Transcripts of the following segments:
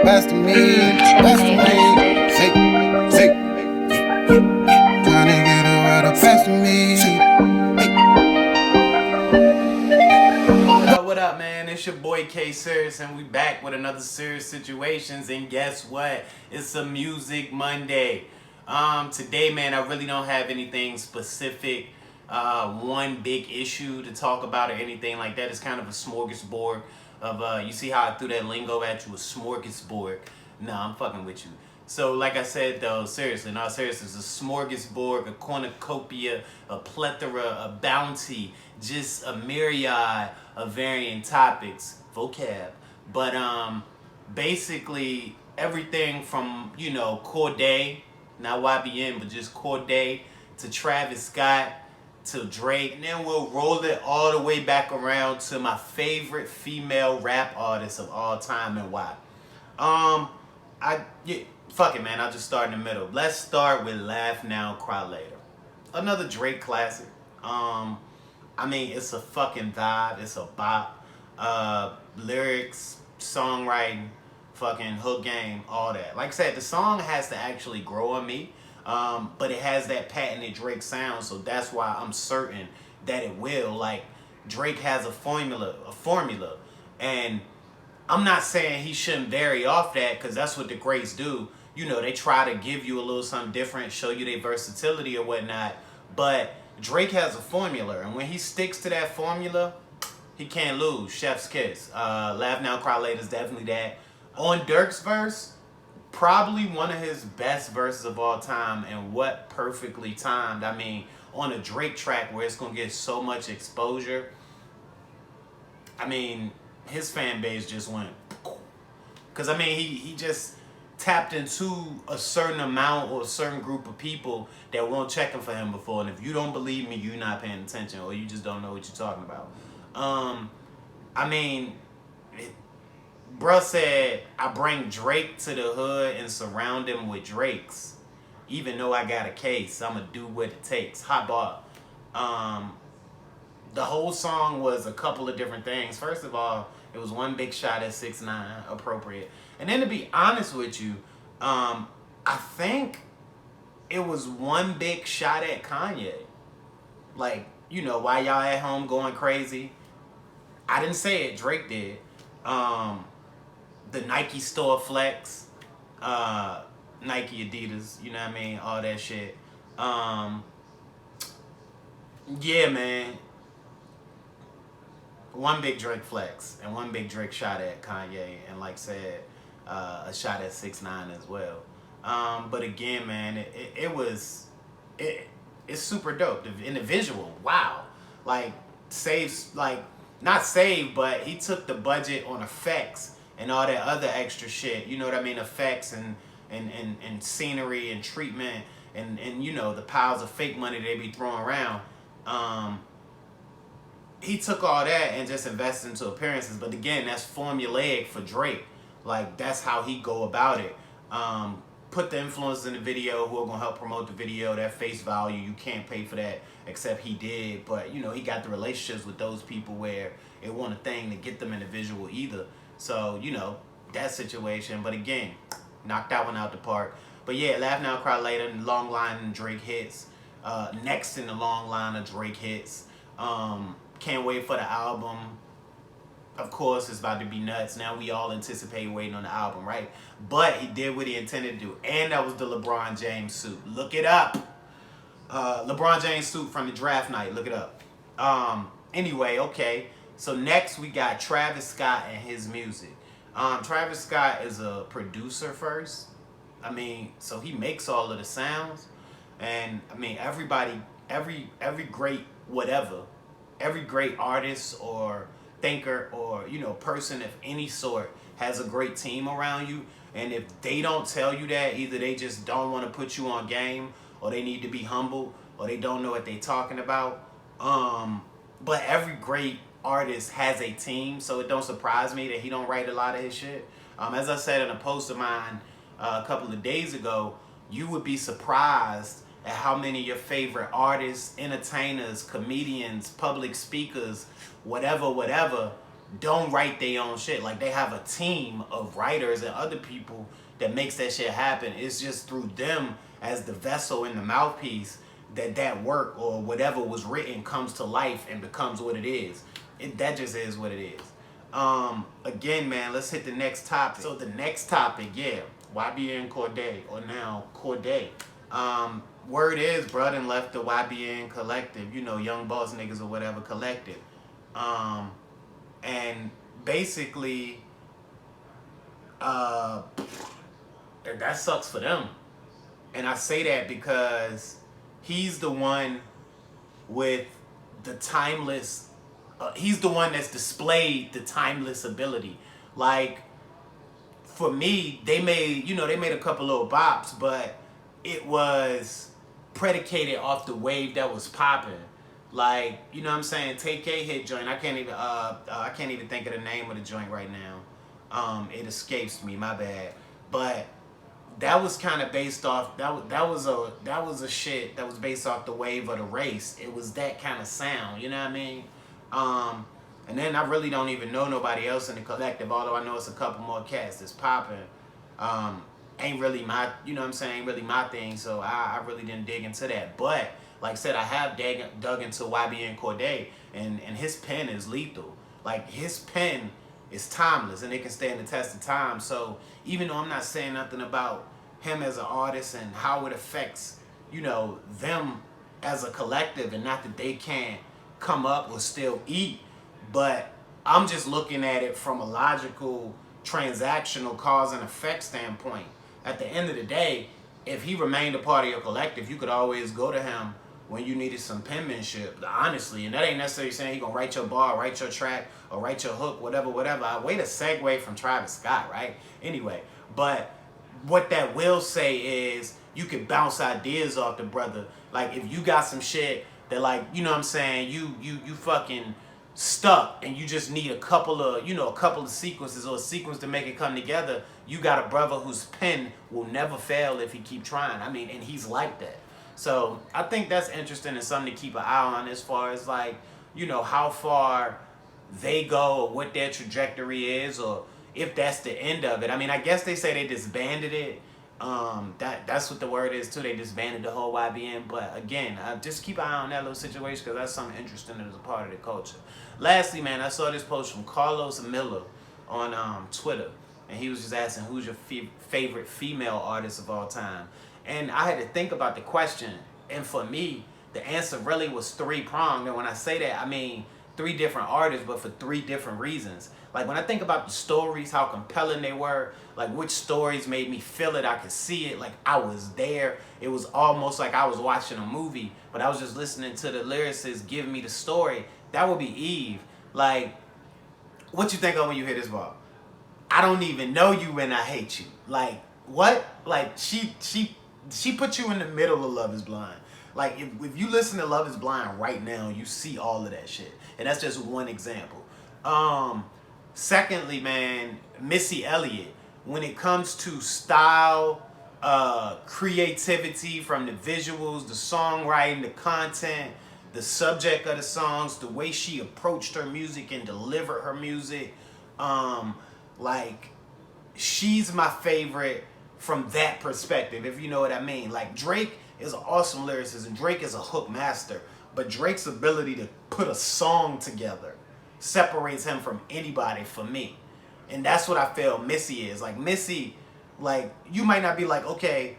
best of me, best of me. Sick, trying to get her the best of me. What up, man? It's your boy K Cirrus, and we back with another Cirrus Situations. And guess what? It's a Music Monday. Today, man, I really don't have anything specific, one big issue to talk about or anything like that. It's kind of a smorgasbord of, you see how I threw that lingo at you, a smorgasbord. Nah, I'm fucking with you. So, like I said, though, seriously, no, seriously, it's a smorgasbord, a cornucopia, a plethora, a bounty, just a myriad of varying topics, vocab. But basically, everything from, Corday, not YBN, but just Corday, to Travis Scott, to Drake, and then we'll roll it all the way back around to my favorite female rap artist of all time and why. Fuck it, man. I'll just start in the middle. Let's start with Laugh Now, Cry Later. Another Drake classic. It's a fucking vibe. It's a bop. Lyrics, songwriting, fucking hook game, all that. Like I said, the song has to actually grow on me. But it has that patented Drake sound, so that's why I'm certain that it will. Like, Drake has a formula, and I'm not saying he shouldn't vary off that, because that's what the greats do. They try to give you a little something different, show you their versatility or whatnot, but Drake has a formula, and when he sticks to that formula, he can't lose. Chef's kiss. Laugh Now, Cry Later is definitely that. On Dirk's verse, probably one of his best verses of all time, and what perfectly timed. On a Drake track where it's going to get so much exposure, his fan base just went, because he just tapped into a certain amount or a certain group of people that weren't checking for him before. And if you don't believe me, you're not paying attention, or you just don't know what you're talking about. Bruh said, I bring Drake to the hood and surround him with Drakes. Even though I got a case, I'ma do what it takes. Hot bar. The whole song was a couple of different things. First of all, it was one big shot at 6ix9ine, appropriate. And then to be honest with you, I think it was one big shot at Kanye. Like, while y'all at home going crazy. I didn't say it, Drake did. The Nike store flex, Nike, Adidas, all that shit. Yeah, man. One big Drake flex and one big Drake shot at Kanye, and like said, a shot at 6ix9ine as well. But again, man, it's super dope. In the visual, wow. Like, not saved, but he took the budget on effects and all that other extra shit. You know what I mean? Effects and scenery and treatment and the piles of fake money they be throwing around. He took all that and just invested into appearances. But again, that's formulaic for Drake. Like, that's how he go about it. Put the influencers in the video who are going to help promote the video. That face value, you can't pay for that, except he did. But, he got the relationships with those people where it wasn't a thing to get them in the visual either. So, that situation. But again, knocked that one out the park. But yeah, Laugh Now, Cry Later, long line of Drake hits. Next in the long line of Drake hits. Can't wait for the album. Of course, it's about to be nuts. Now we all anticipate waiting on the album, right? But he did what he intended to do. And that was the LeBron James suit. Look it up. LeBron James suit from the draft night. Look it up. Anyway, okay. So next we got Travis Scott and his music. Travis Scott is a producer first. So he makes all of the sounds. And everybody, every great whatever, every great artist or thinker or person of any sort has a great team around you. And if they don't tell you that, either they just don't want to put you on game, or they need to be humble, or they don't know what they're talking about. But every great artist has a team, so it don't surprise me that he don't write a lot of his shit. As I said in a post of mine a couple of days ago, you would be surprised at how many of your favorite artists, entertainers, comedians, public speakers, whatever, don't write their own shit. Like, they have a team of writers and other people that makes that shit happen. It's just through them as the vessel and the mouthpiece that work or whatever was written comes to life and becomes what it is. That just is what it is. Again, man, let's hit the next topic. So the next topic, yeah, YBN Cordae, or now Cordae. Word is, bro, done left the YBN collective, you know, Young Boss Niggas or whatever collective. And basically, that sucks for them. And I say that because he's the one with the timeless, he's the one that's displayed the timeless ability. Like, for me, they made a couple little bops, but it was predicated off the wave that was popping. Like, you know what I'm saying? Take K hit joint. I can't even think of the name of the joint right now. It escapes me, my bad. But that was kind of based off, that was a shit that was based off the wave of the race. It was that kind of sound, you know what I mean? And then I really don't even know nobody else in the collective, although I know it's a couple more cats that's popping. Ain't really my, you know what I'm saying, ain't really my thing, so I really didn't dig into that. But, like I said, I have dug into YBN Cordae, and his pen is lethal. Like, his pen is timeless, and it can stand the test of time. So, even though I'm not saying nothing about him as an artist and how it affects, you know, them as a collective, and not that they can't come up or still eat, but I'm just looking at it from a logical, transactional cause and effect standpoint. At the end of the day, if he remained a part of your collective, you could always go to him when you needed some penmanship, honestly. And that ain't necessarily saying he gonna write your bar, write your track, or write your hook, whatever. Way to segue from Travis Scott, right? Anyway, but what that will say is you can bounce ideas off the brother. Like, if you got some shit that, like, you know what I'm saying, you fucking stuck and you just need a couple of sequences or a sequence to make it come together, you got a brother whose pen will never fail if he keep trying. I mean, and he's like that. So I think that's interesting and something to keep an eye on as far as, like, you know, how far they go or what their trajectory is, or if that's the end of it. I mean, I guess they say they disbanded it. That's what the word is too. They disbanded the whole YBN. But again, just keep an eye on that little situation, because that's something interesting as a part of the culture. Lastly, man, I saw this post from Carlos Miller on Twitter, and he was just asking, who's your favorite female artist of all time? And I had to think about the question, and for me, the answer really was three-pronged. And when I say that, I mean 3 different artists, but for 3 different reasons. Like, when I think about the stories, how compelling they were, like, which stories made me feel it, I could see it, like, I was there. It was almost like I was watching a movie, but I was just listening to the lyricists give me the story. That would be Eve. Like, what you think of when you hear this bar? I don't even know you and I hate you. Like, what? Like, she put you in the middle of Love is Blind. Like, if you listen to Love is Blind right now, you see all of that shit. And that's just one example. Secondly, man, Missy Elliott. When it comes to style, creativity, from the visuals, the songwriting, the content, the subject of the songs, the way she approached her music and delivered her music, like, she's my favorite from that perspective, if you know what I mean. Like, Drake is an awesome lyricist, and Drake is a hook master, but Drake's ability to put a song together separates him from anybody for me. And that's what I feel Missy is. Like, Missy, like, you might not be like, okay,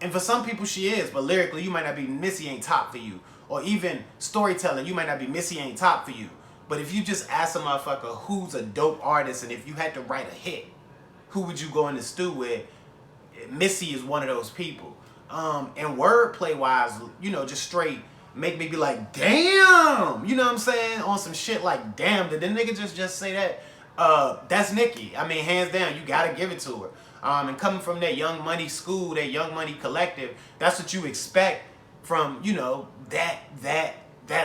and for some people she is, but lyrically you might not be, Missy ain't top for you. Or even storytelling, you might not be, Missy ain't top for you. But if you just ask a motherfucker who's a dope artist, and if you had to write a hit, who would you go in the stew with? Missy is one of those people. And wordplay wise, you know, just straight make me be like, damn, you know what I'm saying? On some shit like, damn, did the nigga just say that? That's Nicki. I mean, hands down, you gotta give it to her. And coming from that Young Money school, that Young Money collective, that's what you expect from, you know, that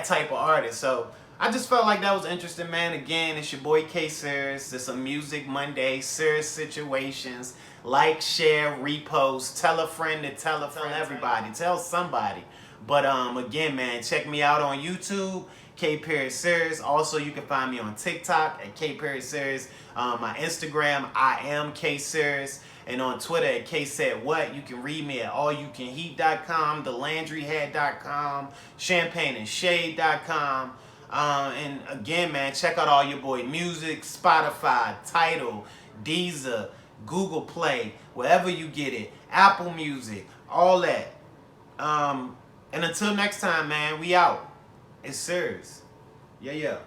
type of artist. So I just felt like that was interesting, man. Again, it's your boy K Cirrus. It's a Music Monday, Cirrus Situations. Like, share, repost, tell a friend to tell a friend, everybody, tell somebody. But again, man, check me out on YouTube, K Perry Cirrus. Also, you can find me on TikTok at K Perry Cirrus. My Instagram, I am K Cirrus. And on Twitter at K Said What. You can read me at allyoucanheat.com, thelandryhat.com, champagneandshade.com. And again, man, check out all your boy music, Spotify, Tidal, Deezer, Google Play, wherever you get it, Apple Music, all that. And until next time, man, we out. It's Cirrus. Yeah, yeah.